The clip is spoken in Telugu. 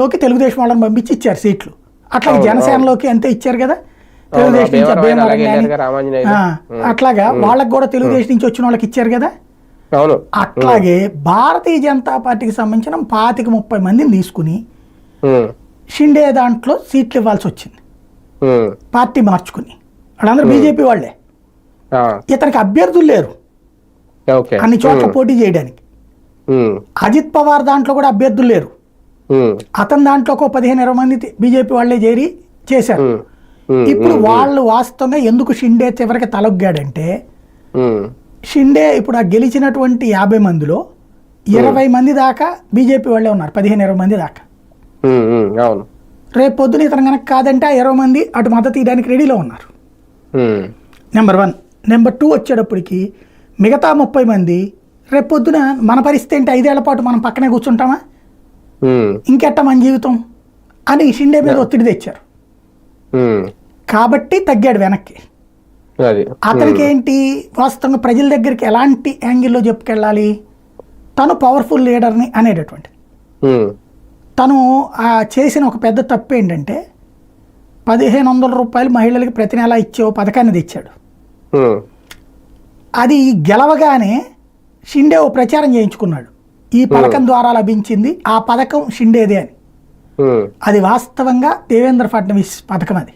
లోకి తెలుగుదేశం వాళ్ళని పంపించి ఇచ్చారు సీట్లు. అట్లా జనసేనలోకి అంతే ఇచ్చారు కదా, తెలుగుదేశం నుంచి భీమవరం కానీ అట్లాగా వాళ్ళకి కూడా తెలుగుదేశం నుంచి వచ్చిన వాళ్ళకి ఇచ్చారు కదా. అట్లాగే భారతీయ జనతా పార్టీకి సంబంధించిన 25-30 మందిని తీసుకుని షిండే దాంట్లో సీట్లు ఇవ్వాల్సి వచ్చింది. పార్టీ మార్చుకుని వాళ్ళందరూ బీజేపీ వాళ్లే, ఇతనికి అభ్యర్థులు లేరు అన్ని చోట్ల పోటీ చేయడానికి. అజిత్ పవార్ దాంట్లో కూడా అభ్యర్థులు లేరు, అతని దాంట్లో 15-20 మంది బీజేపీ వాళ్లే చేరి చేశారు. ఇప్పుడు వాళ్ళు వాస్తవంగా ఎందుకు షిండే చివరికి తలొగ్గాడంటే, షిండే ఇప్పుడు ఆ గెలిచినటువంటి 50 మందిలో 20 మంది దాకా బీజేపీ వాళ్ళే ఉన్నారు, 15-20 మంది దాకా. రేపు పొద్దున ఇతను కనుక కాదంటే ఆ 20 మంది అటు మద్దతు ఇవ్వడానికి రెడీలో ఉన్నారు. నెంబర్ 1. నెంబర్ 2 వచ్చేటప్పటికి మిగతా 30 మంది రేపు పొద్దున మన పరిస్థితి ఏంటి, 5 ఏళ్ల పాటు మనం పక్కనే కూర్చుంటామా, ఇంకెట్ట మన జీవితం అని షిండే మీద ఒత్తిడి తెచ్చారు. కాబట్టి తగ్గాడు వెనక్కి. అతనికి ఏంటి, వాస్తవంగా ప్రజల దగ్గరికి ఎలాంటి యాంగిల్లో చెప్పుకెళ్ళాలి, తను పవర్ఫుల్ లీడర్ని అనేటటువంటి. తను చేసిన ఒక పెద్ద తప్పు ఏంటంటే 1500 రూపాయలు మహిళలకి ప్రతి నెల ఇచ్చే ఓ పథకాన్ని తెచ్చాడు. అది గెలవగానే షిండే ఓ ప్రచారం చేయించుకున్నాడు, ఈ పథకం ద్వారా లభించింది, ఆ పథకం షిండేదే అని. అది వాస్తవంగా దేవేంద్ర ఫడ్నవీస్ పథకం అది.